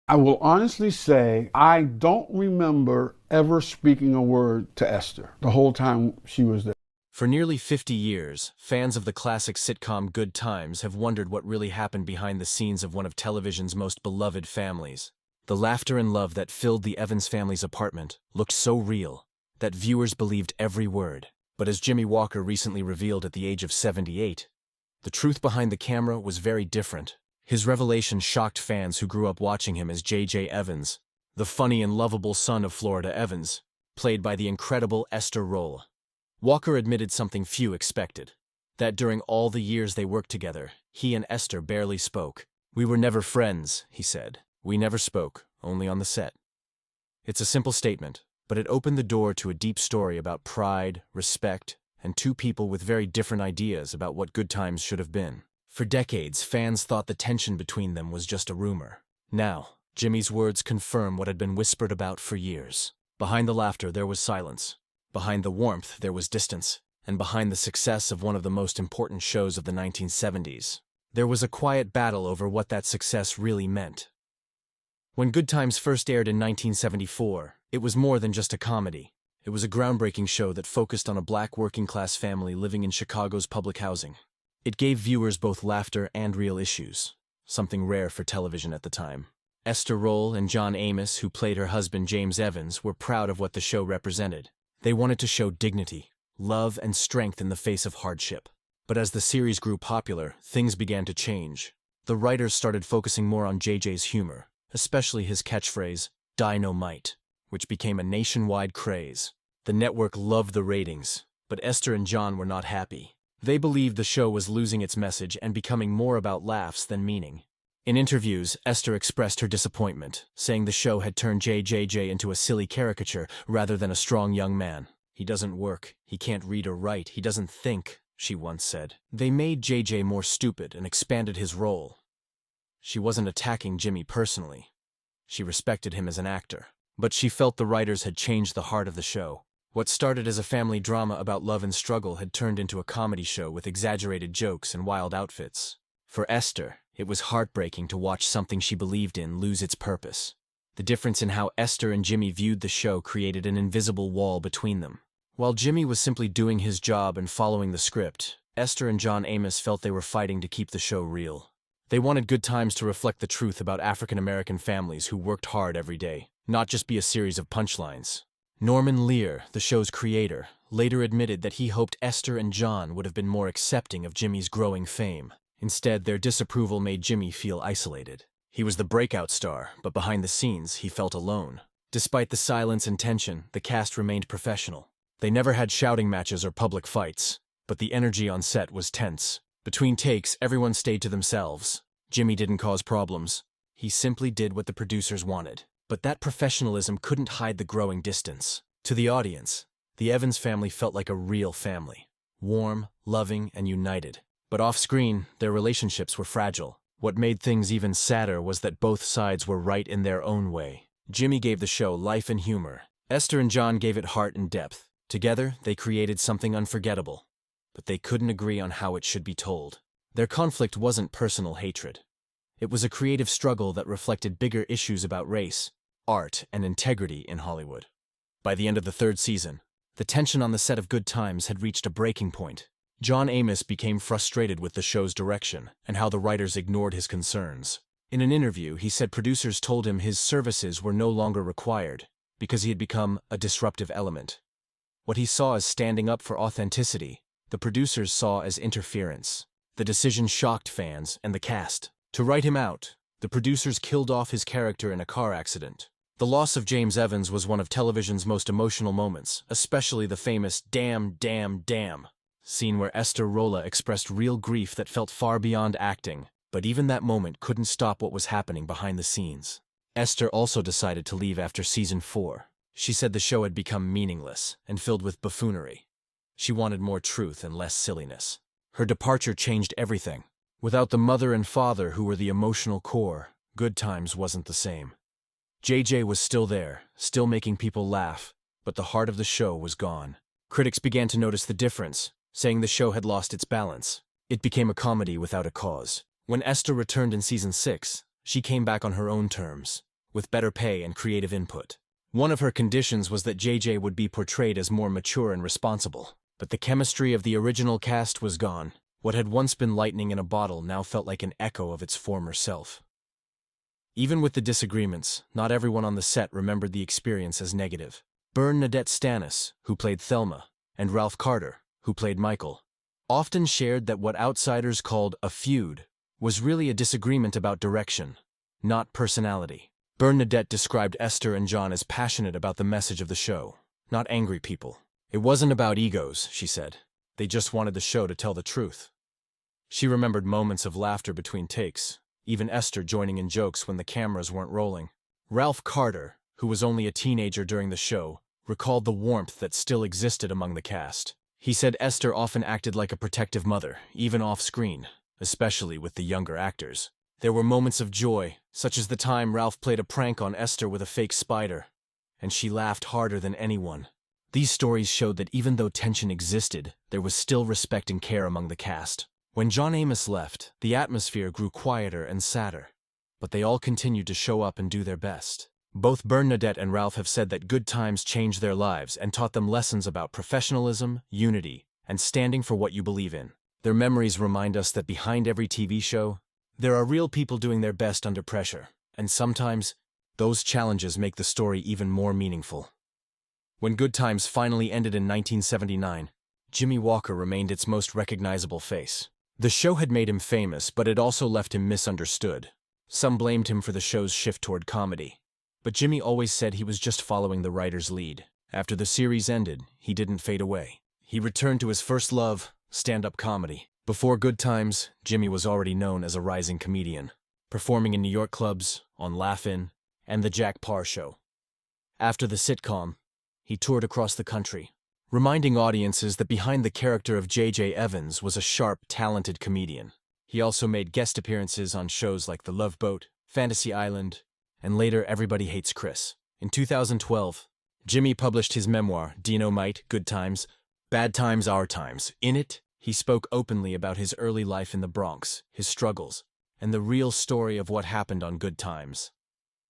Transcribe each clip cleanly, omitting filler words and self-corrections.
I will honestly say I don't remember ever speaking a word to Esther the whole time she was there. For nearly 50 years, fans of the classic sitcom Good Times have wondered what really happened behind the scenes of one of television's most beloved families. The laughter and love that filled the Evans family's apartment looked so real that viewers believed every word. But as Jimmie Walker recently revealed at the age of 78, the truth behind the camera was very different. His revelation shocked fans who grew up watching him as J.J. Evans, the funny and lovable son of Florida Evans, played by the incredible Esther Rolle. Walker admitted something few expected, that during all the years they worked together, he and Esther barely spoke. "We were never friends," he said. "We never spoke, only on the set." It's a simple statement, but it opened the door to a deep story about pride, respect, and two people with very different ideas about what Good Times should have been. For decades, fans thought the tension between them was just a rumor. Now, Jimmie's words confirm what had been whispered about for years. Behind the laughter, there was silence. Behind the warmth, there was distance. And behind the success of one of the most important shows of the 1970s, there was a quiet battle over what that success really meant. When Good Times first aired in 1974, it was more than just a comedy. It was a groundbreaking show that focused on a black working-class family living in Chicago's public housing. It gave viewers both laughter and real issues, something rare for television at the time. Esther Rolle and John Amos, who played her husband James Evans, were proud of what the show represented. They wanted to show dignity, love, and strength in the face of hardship. But as the series grew popular, things began to change. The writers started focusing more on JJ's humor, especially his catchphrase, "Dynamite," which became a nationwide craze. The network loved the ratings, but Esther and John were not happy. They believed the show was losing its message and becoming more about laughs than meaning. In interviews, Esther expressed her disappointment, saying the show had turned JJJ into a silly caricature rather than a strong young man. "He doesn't work, he can't read or write, he doesn't think," she once said. They made JJ more stupid and expanded his role. She wasn't attacking Jimmie personally. She respected him as an actor. But she felt the writers had changed the heart of the show. What started as a family drama about love and struggle had turned into a comedy show with exaggerated jokes and wild outfits. For Esther, it was heartbreaking to watch something she believed in lose its purpose. The difference in how Esther and Jimmie viewed the show created an invisible wall between them. While Jimmie was simply doing his job and following the script, Esther and John Amos felt they were fighting to keep the show real. They wanted Good Times to reflect the truth about African-American families who worked hard every day, not just be a series of punchlines. Norman Lear, the show's creator, later admitted that he hoped Esther and John would have been more accepting of Jimmie's growing fame. Instead, their disapproval made Jimmie feel isolated. He was the breakout star, but behind the scenes, he felt alone. Despite the silence and tension, the cast remained professional. They never had shouting matches or public fights, but the energy on set was tense. Between takes, everyone stayed to themselves. Jimmie didn't cause problems. He simply did what the producers wanted. But that professionalism couldn't hide the growing distance. To the audience, the Evans family felt like a real family. Warm, loving, and united. But off-screen, their relationships were fragile. What made things even sadder was that both sides were right in their own way. Jimmie gave the show life and humor. Esther and John gave it heart and depth. Together, they created something unforgettable. But they couldn't agree on how it should be told. Their conflict wasn't personal hatred. It was a creative struggle that reflected bigger issues about race, art, and integrity in Hollywood. By the end of the third season, the tension on the set of Good Times had reached a breaking point. John Amos became frustrated with the show's direction and how the writers ignored his concerns. In an interview, he said producers told him his services were no longer required because he had become a disruptive element. What he saw as standing up for authenticity, the producers saw as interference. The decision shocked fans and the cast. To write him out, the producers killed off his character in a car accident. The loss of James Evans was one of television's most emotional moments, especially the famous "damn, damn, damn" scene where Esther Rolle expressed real grief that felt far beyond acting. But even that moment couldn't stop what was happening behind the scenes. Esther also decided to leave after season 4. She said the show had become meaningless and filled with buffoonery. She wanted more truth and less silliness. Her departure changed everything. Without the mother and father who were the emotional core, Good Times wasn't the same. JJ was still there, still making people laugh, but the heart of the show was gone. Critics began to notice the difference, saying the show had lost its balance. It became a comedy without a cause. When Esther returned in season 6, she came back on her own terms. with better pay and creative input. One of her conditions was that JJ would be portrayed as more mature and responsible. But the chemistry of the original cast was gone. What had once been lightning in a bottle now felt like an echo of its former self. Even with the disagreements, not everyone on the set remembered the experience as negative. Bernadette Stanis, who played Thelma, and Ralph Carter, who played Michael, often shared that what outsiders called a feud was really a disagreement about direction, not personality. Bernadette described Esther and John as passionate about the message of the show, not angry people. It wasn't about egos, she said. They just wanted the show to tell the truth. She remembered moments of laughter between takes, even Esther joining in jokes when the cameras weren't rolling. Ralph Carter, who was only a teenager during the show, recalled the warmth that still existed among the cast. He said Esther often acted like a protective mother, even off-screen, especially with the younger actors. There were moments of joy, such as the time Ralph played a prank on Esther with a fake spider, and she laughed harder than anyone. These stories showed that even though tension existed, there was still respect and care among the cast. When John Amos left, the atmosphere grew quieter and sadder, but they all continued to show up and do their best. Both Bernadette and Ralph have said that Good Times changed their lives and taught them lessons about professionalism, unity, and standing for what you believe in. Their memories remind us that behind every TV show, there are real people doing their best under pressure, and sometimes, those challenges make the story even more meaningful. When Good Times finally ended in 1979, Jimmie Walker remained its most recognizable face. The show had made him famous, but it also left him misunderstood. Some blamed him for the show's shift toward comedy. But Jimmie always said he was just following the writer's lead. After the series ended, he didn't fade away. He returned to his first love, stand-up comedy. Before Good Times, Jimmie was already known as a rising comedian, performing in New York clubs, on Laugh-In, and The Jack Paar Show. After the sitcom, he toured across the country, reminding audiences that behind the character of J.J. Evans was a sharp, talented comedian. He also made guest appearances on shows like The Love Boat, Fantasy Island, and later Everybody Hates Chris. In 2012, Jimmie published his memoir, Dynamite, Good Times, Bad Times, Our Times. In it, he spoke openly about his early life in the Bronx, his struggles, and the real story of what happened on Good Times.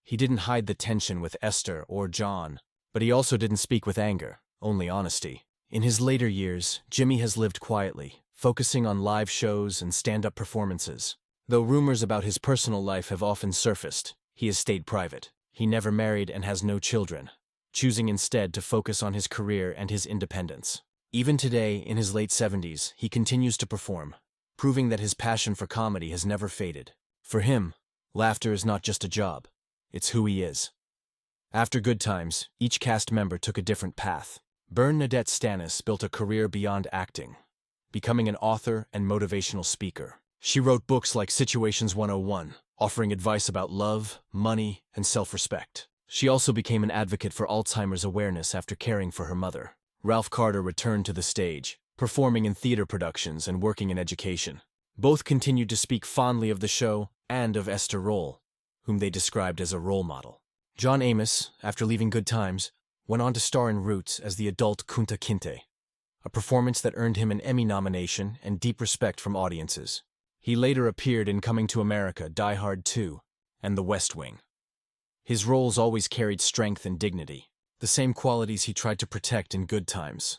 He didn't hide the tension with Esther or John, but he also didn't speak with anger, only honesty. In his later years, Jimmie has lived quietly, focusing on live shows and stand-up performances. Though rumors about his personal life have often surfaced, he has stayed private. He never married and has no children, choosing instead to focus on his career and his independence. Even today, in his late 70s, he continues to perform, proving that his passion for comedy has never faded. For him, laughter is not just a job, it's who he is. After Good Times, each cast member took a different path. Bernadette Stanis built a career beyond acting, becoming an author and motivational speaker. She wrote books like Situations 101, offering advice about love, money, and self-respect. She also became an advocate for Alzheimer's awareness after caring for her mother. Ralph Carter returned to the stage, performing in theater productions and working in education. Both continued to speak fondly of the show and of Esther Rolle, whom they described as a role model. John Amos, after leaving Good Times, went on to star in Roots as the adult Kunta Kinte, a performance that earned him an Emmy nomination and deep respect from audiences. He later appeared in Coming to America, Die Hard 2, and The West Wing. His roles always carried strength and dignity, the same qualities he tried to protect in Good Times.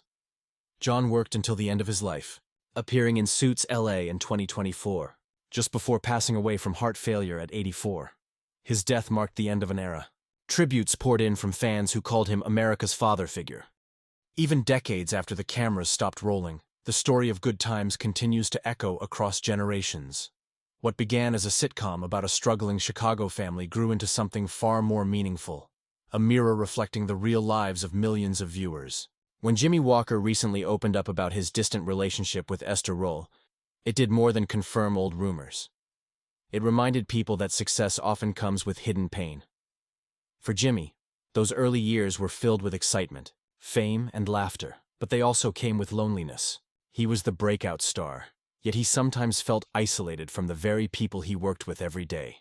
John worked until the end of his life, appearing in Suits LA in 2024, just before passing away from heart failure at 84. His death marked the end of an era. Tributes poured in from fans who called him America's father figure. Even decades after the cameras stopped rolling, the story of Good Times continues to echo across generations. What began as a sitcom about a struggling Chicago family grew into something far more meaningful, a mirror reflecting the real lives of millions of viewers. When Jimmie Walker recently opened up about his distant relationship with Esther Rolle, it did more than confirm old rumors. It reminded people that success often comes with hidden pain. For Jimmie, those early years were filled with excitement, fame, and laughter, but they also came with loneliness. He was the breakout star, yet he sometimes felt isolated from the very people he worked with every day.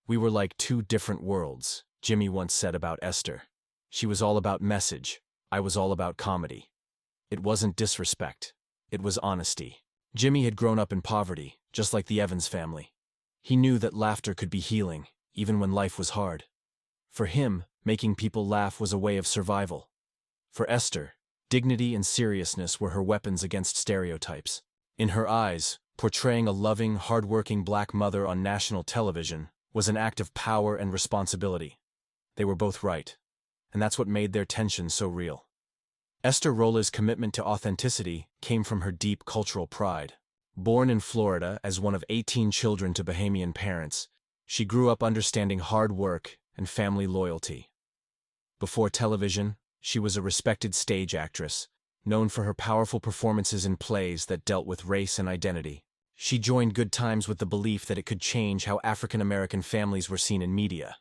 "We were like two different worlds," Jimmie once said about Esther. "She was all about message, I was all about comedy. It wasn't disrespect, it was honesty." Jimmie had grown up in poverty, just like the Evans family. He knew that laughter could be healing, even when life was hard. For him, making people laugh was a way of survival. For Esther, dignity and seriousness were her weapons against stereotypes. In her eyes, portraying a loving, hard-working black mother on national television was an act of power and responsibility. They were both right, and that's what made their tension so real. Esther Rolle's commitment to authenticity came from her deep cultural pride. Born in Florida as one of 18 children to Bahamian parents, she grew up understanding hard work and family loyalty. Before television, she was a respected stage actress, known for her powerful performances in plays that dealt with race and identity. She joined Good Times with the belief that it could change how African American families were seen in media.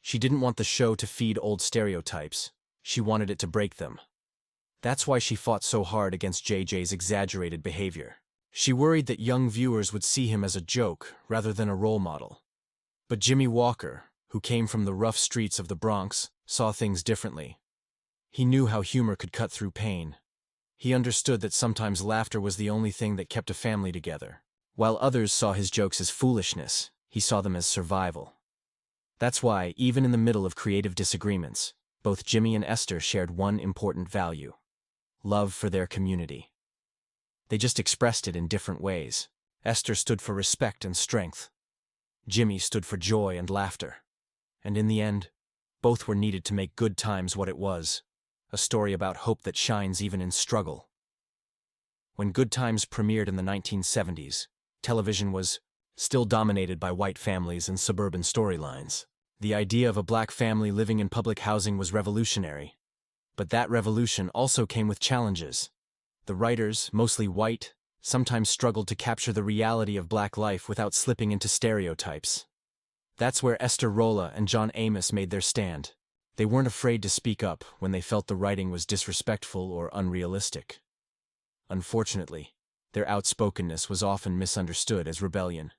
She didn't want the show to feed old stereotypes. She wanted it to break them. That's why she fought so hard against JJ's exaggerated behavior. She worried that young viewers would see him as a joke rather than a role model. But Jimmie Walker, who came from the rough streets of the Bronx, saw things differently. He knew how humor could cut through pain. He understood that sometimes laughter was the only thing that kept a family together. While others saw his jokes as foolishness, he saw them as survival. That's why, even in the middle of creative disagreements, both Jimmie and Esther shared one important value: love for their community. They just expressed it in different ways. Esther stood for respect and strength. Jimmie stood for joy and laughter. And in the end, both were needed to make Good Times what it was, a story about hope that shines even in struggle. When Good Times premiered in the 1970s, television was still dominated by white families and suburban storylines. The idea of a black family living in public housing was revolutionary. But that revolution also came with challenges. The writers, mostly white, sometimes struggled to capture the reality of black life without slipping into stereotypes. That's where Esther Rolle and John Amos made their stand. They weren't afraid to speak up when they felt the writing was disrespectful or unrealistic. Unfortunately, their outspokenness was often misunderstood as rebellion.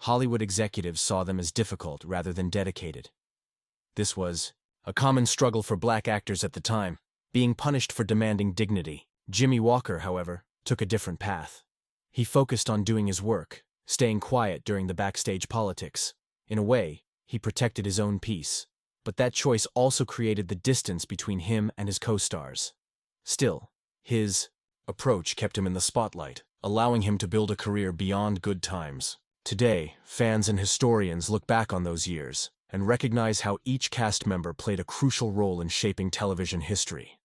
Hollywood executives saw them as difficult rather than dedicated. This was a common struggle for black actors at the time, being punished for demanding dignity. Jimmie Walker, however, took a different path. He focused on doing his work, staying quiet during the backstage politics. In a way, he protected his own peace. But that choice also created the distance between him and his co-stars. Still, his approach kept him in the spotlight, allowing him to build a career beyond Good Times. Today, fans and historians look back on those years and recognize how each cast member played a crucial role in shaping television history.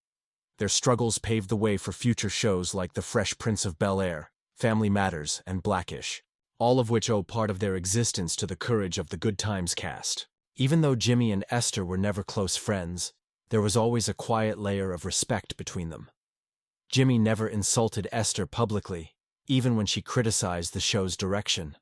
Their struggles paved the way for future shows like The Fresh Prince of Bel-Air, Family Matters, and Blackish, all of which owe part of their existence to the courage of the Good Times cast. Even though Jimmie and Esther were never close friends, there was always a quiet layer of respect between them. Jimmie never insulted Esther publicly, even when she criticized the show's direction.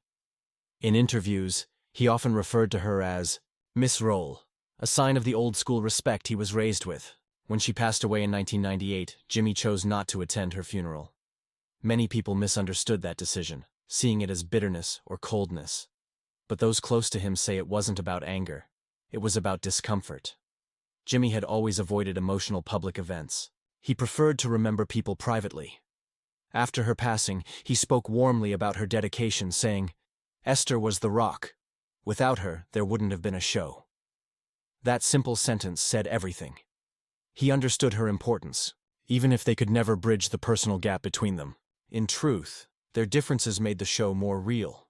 In interviews, he often referred to her as Miss Rolle, a sign of the old-school respect he was raised with. When she passed away in 1998, Jimmie chose not to attend her funeral. Many people misunderstood that decision, seeing it as bitterness or coldness. But those close to him say it wasn't about anger. It was about discomfort. Jimmie had always avoided emotional public events. He preferred to remember people privately. After her passing, he spoke warmly about her dedication, saying, "Esther was the rock. Without her, there wouldn't have been a show." That simple sentence said everything. He understood her importance, even if they could never bridge the personal gap between them. In truth, their differences made the show more real.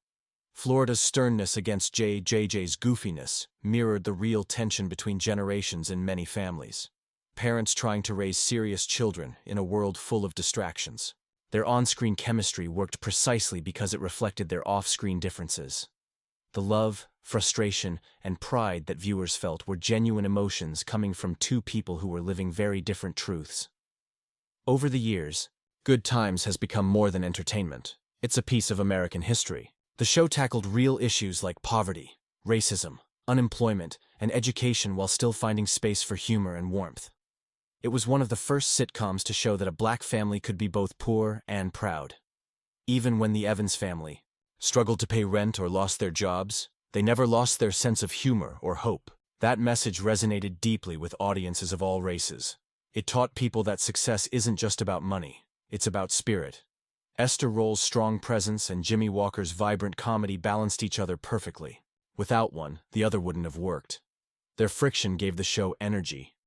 Florida's sternness against JJ's goofiness mirrored the real tension between generations in many families. Parents trying to raise serious children in a world full of distractions. Their on-screen chemistry worked precisely because it reflected their off-screen differences. The love, frustration, and pride that viewers felt were genuine emotions coming from two people who were living very different truths. Over the years, Good Times has become more than entertainment. It's a piece of American history. The show tackled real issues like poverty, racism, unemployment, and education while still finding space for humor and warmth. It was one of the first sitcoms to show that a black family could be both poor and proud. Even when the Evans family struggled to pay rent or lost their jobs, they never lost their sense of humor or hope. That message resonated deeply with audiences of all races. It taught people that success isn't just about money, it's about spirit. Esther Rolle's strong presence and Jimmie Walker's vibrant comedy balanced each other perfectly. Without one, the other wouldn't have worked. Their friction gave the show energy.